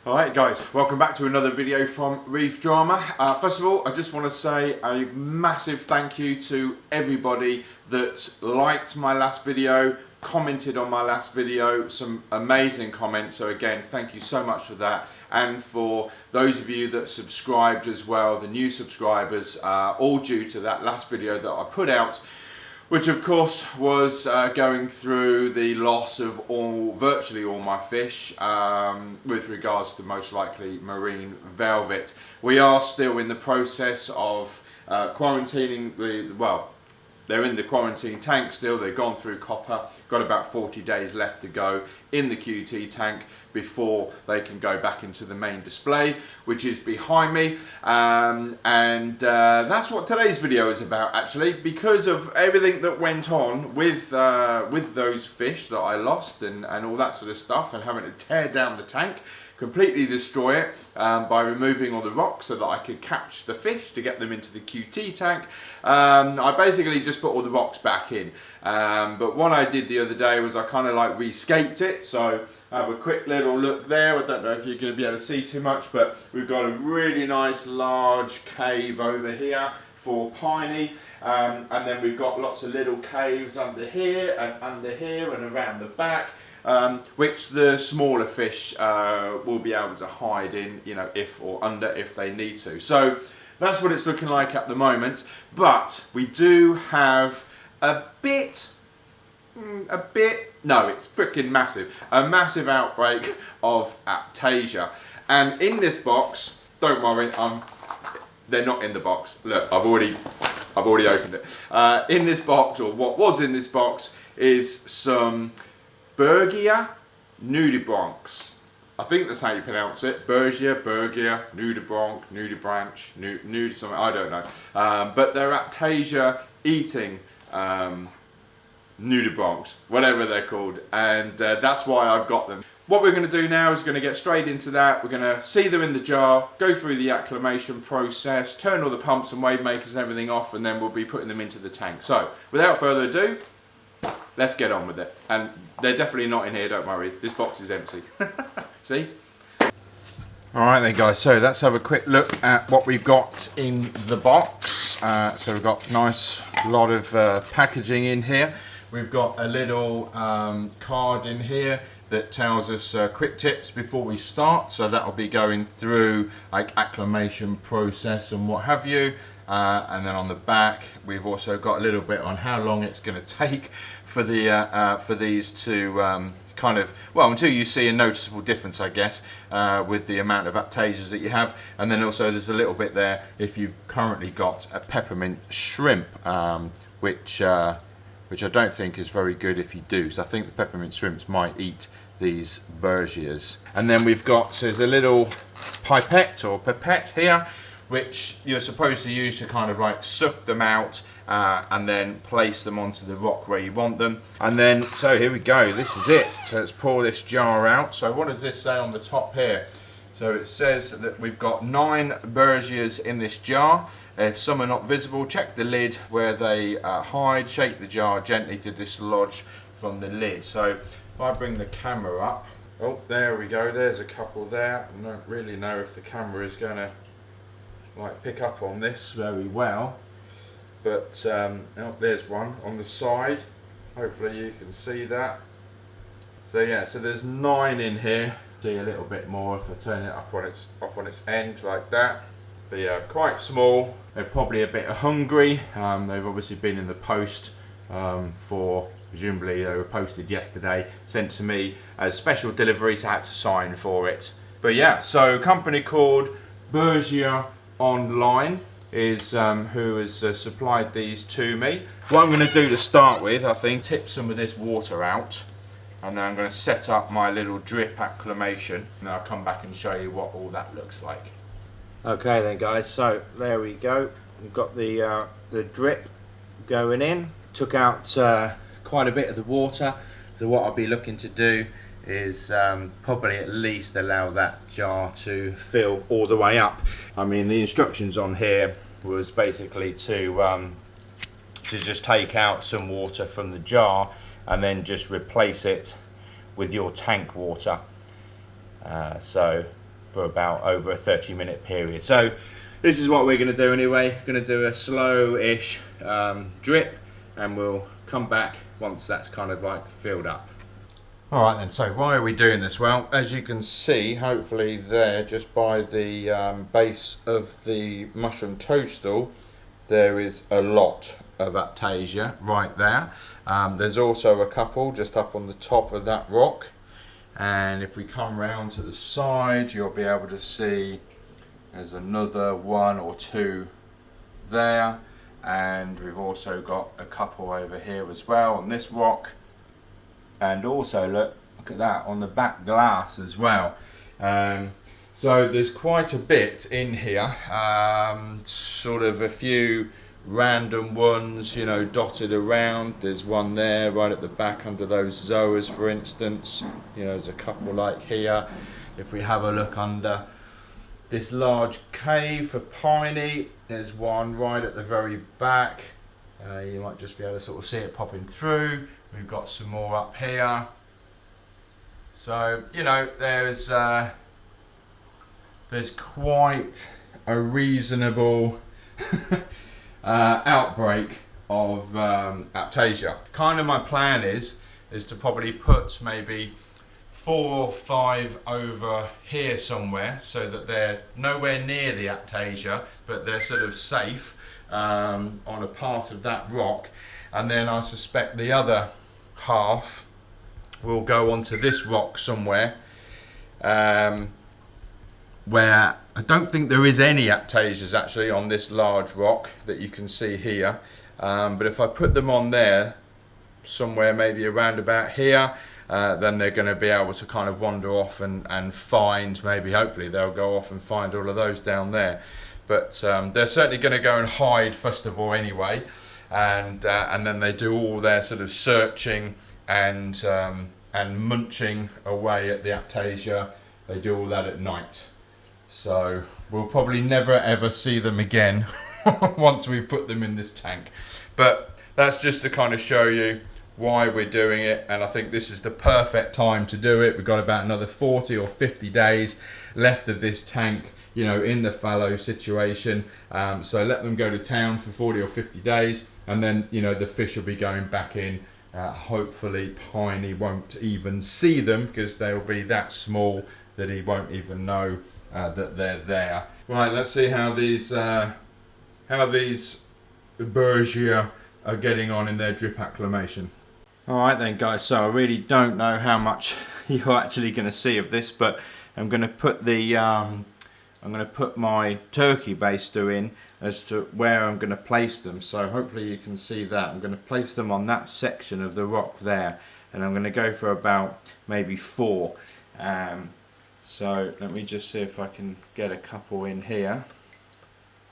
Alright guys, welcome back to another video from Reef Drama. First of all, I just want to say a massive thank you to everybody that liked my last video, commented on my last video, some amazing comments, so again, thank you so much for that. And for those of you that subscribed as well, the new subscribers, all due to that last video that I put out, which of course was going through the loss of virtually all my fish with regards to most likely marine velvet. We are still in the process of quarantining they're in the quarantine tank still. They've gone through copper, got about 40 days left to go in the QT tank before they can go back into the main display, which is behind me. That's what today's video is about, actually, because of everything that went on with those fish that I lost and all that sort of stuff, and having to tear down the tank, completely destroy it by removing all the rocks so that I could catch the fish to get them into the QT tank. I basically just put all the rocks back in, but what I did the other day was I kind of like re-scaped it. So have a quick little look there. I don't know if you're going to be able to see too much, but we've got a really nice large cave over here for Piney, and then we've got lots of little caves under here and around the back, which the smaller fish will be able to hide in, if they need to. So that's what it's looking like at the moment. But we do have no, it's freaking massive. A massive outbreak of Aiptasia. And in this box, don't worry, they're not in the box. Look, I've already opened it. In this box, or what was in this box, is some Berghia Nudibranchs. I think that's how you pronounce it. Berghia Nudibranch, something, I don't know. But they're Aiptasia eating nudibranchs, whatever they're called, and that's why I've got them. What we're going to do now is going to get straight into that. We're going to see them in the jar, go through the acclimation process, turn all the pumps and wave makers and everything off, and then we'll be putting them into the tank. So without further ado, let's get on with it. And they're definitely not in here, don't worry. This box is empty. See? Alright then guys, so let's have a quick look at what we've got in the box. So we've got a nice lot of packaging in here. We've got a little card in here that tells us quick tips before we start. So that'll be going through like acclimation process and what have you. And then on the back, we've also got a little bit on how long it's going to take for these to until you see a noticeable difference, I guess, with the amount of Aiptasias that you have. And then also there's a little bit there if you've currently got a peppermint shrimp, which I don't think is very good if you do. So I think the peppermint shrimps might eat these Berghias. And then there's a little pipette here, which you're supposed to use to kind of like suck them out and then place them onto the rock where you want them. And then, so here we go, this is it. So let's pour this jar out. So what does this say on the top here? So it says that we've got 9 Berghias in this jar. If some are not visible, check the lid where they hide, shake the jar gently to dislodge from the lid. So if I bring the camera up, oh, there we go, there's a couple there. I don't really know if the camera is going to pick up on this very well, but oh, there's one on the side. Hopefully you can see that. So yeah, so there's 9 in here. See a little bit more if I turn it up on its end like that. But yeah, quite small. They're probably a bit hungry. They've obviously been in the post for, presumably they were posted yesterday, sent to me as special deliveries. I had to sign for it. But yeah, so a company called Berghia Online is who has supplied these to me. What I'm going to do to start with, I think, tip some of this water out, and then I'm going to set up my little drip acclimation, and then I'll come back and show you what all that looks like. Okay then guys, so there we go. We've got the drip going in. Took out quite a bit of the water, so what I'll be looking to do is probably at least allow that jar to fill all the way up. I mean, the instructions on here was basically to just take out some water from the jar and then just replace it with your tank water. So for about over a 30-minute period. So this is what we're going to do anyway. Going to do a slow-ish drip, and we'll come back once that's kind of like filled up. Alright then, so why are we doing this? Well, as you can see, hopefully there, just by the base of the mushroom toadstool, there is a lot of Aiptasia right there. There's also a couple just up on the top of that rock, and if we come round to the side, you'll be able to see there's another one or two there, and we've also got a couple over here as well on this rock. And also look at that on the back glass as well. So there's quite a bit in here, sort of a few random ones, you know, dotted around. There's one there right at the back under those zoas, for instance. You know, there's a couple like here. If we have a look under this large cave for piney, there's one right at the very back. You might just be able to sort of see it popping through. We've got some more up here. So, you know, there's quite a reasonable outbreak of Aiptasia. Kind of my plan is to probably put maybe 4 or 5 over here somewhere, so that they're nowhere near the Aiptasia, but they're sort of safe on a part of that rock. And then I suspect the other half will go onto this rock somewhere, where I don't think there is any Aiptasias actually on this large rock that you can see here. But if I put them on there somewhere, maybe around about here, then they're going to be able to kind of wander off and find, maybe hopefully they'll go off and find all of those down there. But they're certainly going to go and hide first of all anyway. And then they do all their sort of searching and munching away at the Aiptasia. They do all that at night, so we'll probably never ever see them again once we've put them in this tank. But that's just to kind of show you why we're doing it, and I think this is the perfect time to do it. We've got about another 40 or 50 days left of this tank, you know, in the fallow situation. So let them go to town for 40 or 50 days, and then, you know, the fish will be going back in. Hopefully Piney won't even see them, because they'll be that small that he won't even know that they're there. Right, let's see how these Berghia are getting on in their drip acclimation. Alright then guys, so I really don't know how much you're actually going to see of this, but I'm going to put the my turkey baster in as to where I'm going to place them. So hopefully you can see that. I'm going to place them on that section of the rock there, and I'm going to go for about maybe 4. So let me just see if I can get a couple in here.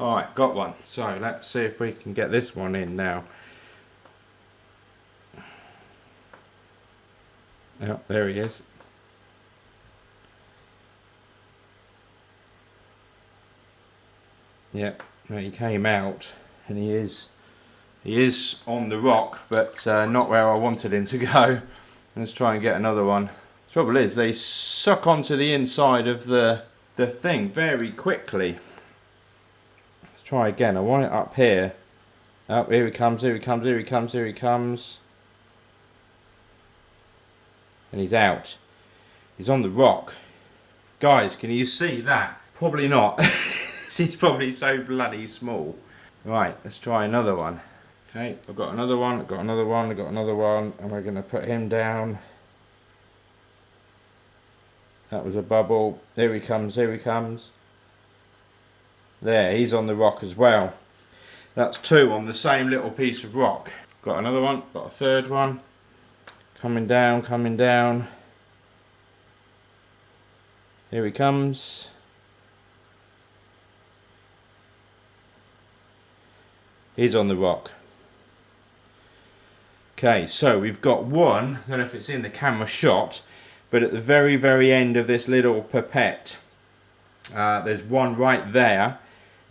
Alright, got one. So let's see if we can get this one in now. Oh, there he is. Yep, well, he came out, and he is on the rock, but not where I wanted him to go. Let's try and get another one. The trouble is, they suck onto the inside of the thing very quickly. Let's try again. I want it up here. Oh, here he comes, here he comes, here he comes, here he comes. And he's out. He's on the rock. Guys, can you see that? Probably not. He's probably so bloody small. Right, let's try another one. Okay, I've got another one, I've got another one, I've got another one, and we're going to put him down. That was a bubble. Here he comes, here he comes. There, he's on the rock as well. That's 2 on the same little piece of rock. Got another one, got a third one. Coming down, coming down. Here he comes. He's on the rock. Okay, so we've got one, I don't know if it's in the camera shot, but at the very, very end of this little pipette, there's one right there,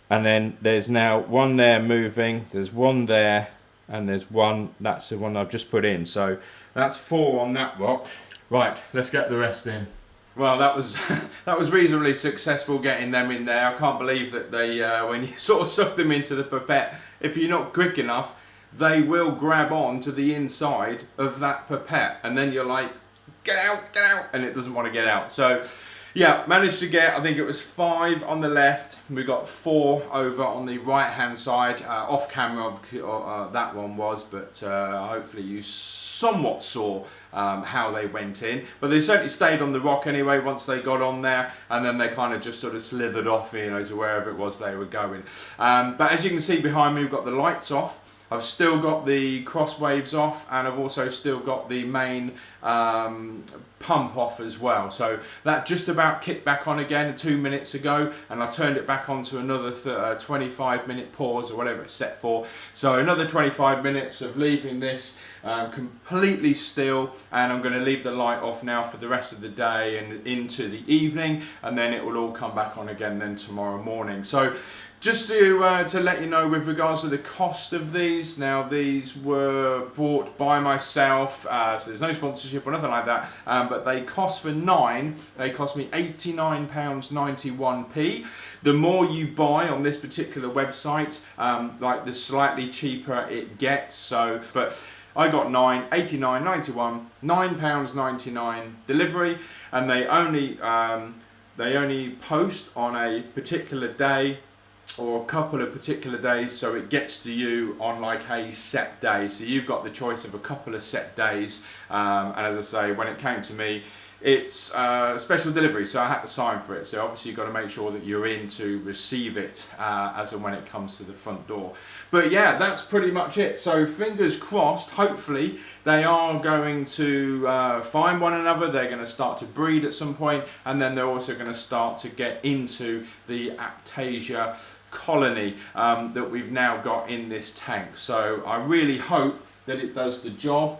and then there's now one there moving, there's one there, and there's one, that's the one I've just put in. So that's 4 on that rock. Right, let's get the rest in. Well, that was that was reasonably successful getting them in there. I can't believe that they, when you sort of suck them into the pipette, if you're not quick enough, they will grab on to the inside of that pipette, and then you're like, get out, and it doesn't want to get out. So, yeah, managed to get, I think it was 5 on the left. We got 4 over on the right-hand side. Off camera, that one was, but hopefully you somewhat saw how they went in. But they certainly stayed on the rock anyway once they got on there, and then they kind of just sort of slithered off, you know, to wherever it was they were going. But as you can see behind me, we've got the lights off. I've still got the cross waves off, and I've also still got the main pump off as well. So that just about kicked back on again 2 minutes ago, and I turned it back on to another 25-minute pause or whatever it's set for. So another 25 minutes of leaving this completely still, and I'm going to leave the light off now for the rest of the day and into the evening, and then it will all come back on again then tomorrow morning. So just to let you know with regards to the cost of these, now these were bought by myself, so there's no sponsorship or nothing like that, but they cost for 9, they cost me £89.91p. The more you buy on this particular website, like the slightly cheaper it gets, so, but I got 9, 89.91, £9.99 delivery, and they only post on a particular day or a couple of particular days, so it gets to you on like a set day. So you've got the choice of a couple of set days, and as I say, when it came to me, it's special delivery, so I had to sign for it. So obviously you've got to make sure that you're in to receive it as and when it comes to the front door. But yeah, that's pretty much it. So fingers crossed, hopefully they are going to find one another. They're going to start to breed at some point, and then they're also going to start to get into the Aiptasia colony that we've now got in this tank. So I really hope that it does the job.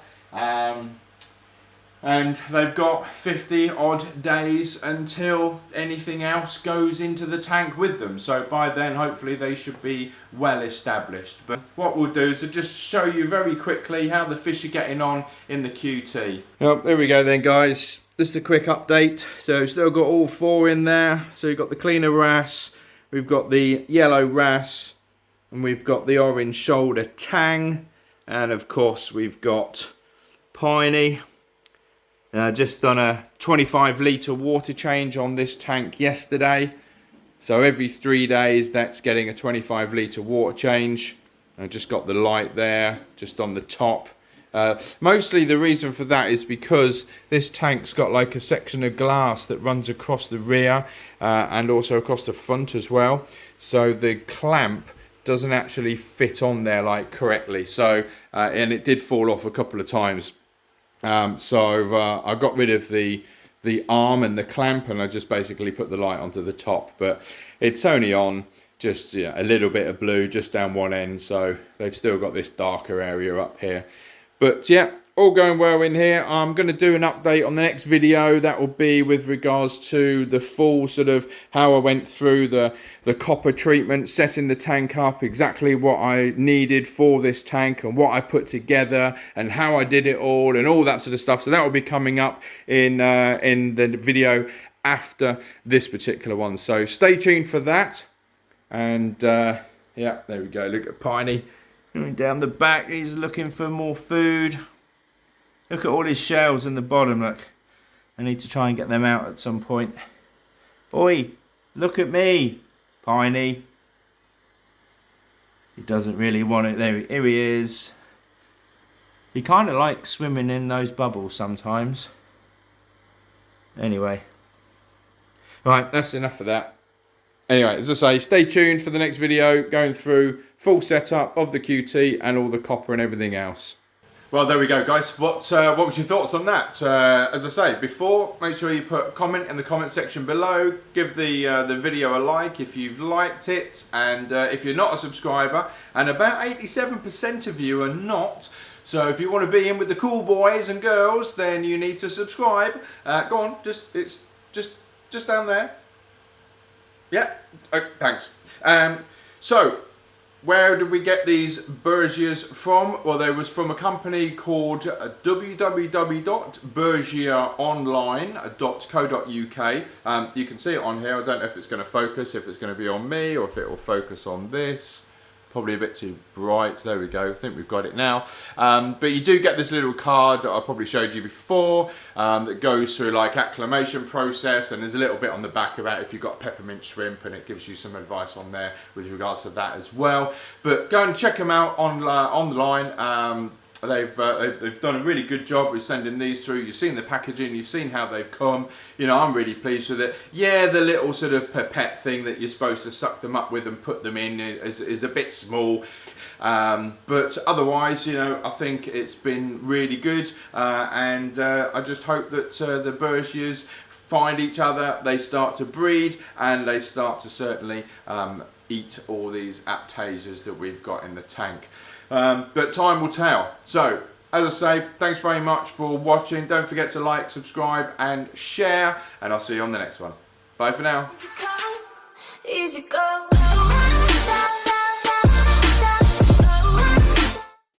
And they've got 50 odd days until anything else goes into the tank with them. So by then, hopefully they should be well established. But what we'll do is I'll just show you very quickly how the fish are getting on in the QT. Well, there we go then, guys. Just a quick update. So still got all 4 in there. So you've got the cleaner wrasse, we've got the yellow wrasse, and we've got the orange shoulder tang. And of course, we've got Piney. Just done a 25 litre water change on this tank yesterday. So every 3 days that's getting a 25 litre water change. I just got the light there, just on the top. Mostly the reason for that is because this tank's got like a section of glass that runs across the rear and also across the front as well. So the clamp doesn't actually fit on there like correctly. So, and it did fall off a couple of times. So I got rid of the arm and the clamp, and I just basically put the light onto the top, but it's only on just a little bit of blue just down one end, so they've still got this darker area up here. But yeah, all going well in here. I'm going to do an update on the next video. That will be with regards to the full sort of how I went through the copper treatment, setting the tank up, exactly what I needed for this tank and what I put together and how I did it all and all that sort of stuff. So that will be coming up in the video after this particular one. So stay tuned for that. And yeah, there we go. Look at Piney going down the back. He's looking for more food. Look at all his shells in the bottom, look. I need to try and get them out at some point. Oi, look at me, Piney. He doesn't really want it. There, here he is. He kind of likes swimming in those bubbles sometimes. Anyway. Right, that's enough of that. Anyway, as I say, stay tuned for the next video going through full setup of the QT and all the copper and everything else. Well, there we go, guys. What was your thoughts on that? As I say before, make sure you put a comment in the comment section below. Give the video a like if you've liked it, and if you're not a subscriber, and about 87% of you are not. So if you want to be in with the cool boys and girls, then you need to subscribe. Go on, it's just down there. Yeah. Oh, thanks. So Where did we get these Berghias from? Well, they was from a company called www.berghiaonline.co.uk. You can see it on here. I don't know if it's going to focus, if it's going to be on me, or if it will focus on this. Probably a bit too bright. There we go. I think we've got it now. But you do get this little card that I probably showed you before that goes through like acclimation process, and there's a little bit on the back about if you've got peppermint shrimp, and it gives you some advice on there with regards to that as well. But go and check them out online. They've done a really good job with sending these through. You've seen the packaging, you've seen how they've come. You know, I'm really pleased with it. Yeah, the little sort of pipette thing that you're supposed to suck them up with and put them in is a bit small. But otherwise, you know, I think it's been really good. And I just hope that the Berghias find each other, they start to breed, and they start to certainly eat all these Aiptasias that we've got in the tank. But time will tell. So, as I say, thanks very much for watching. Don't forget to like, subscribe and share, and I'll see you on the next one. Bye for now. Easy go.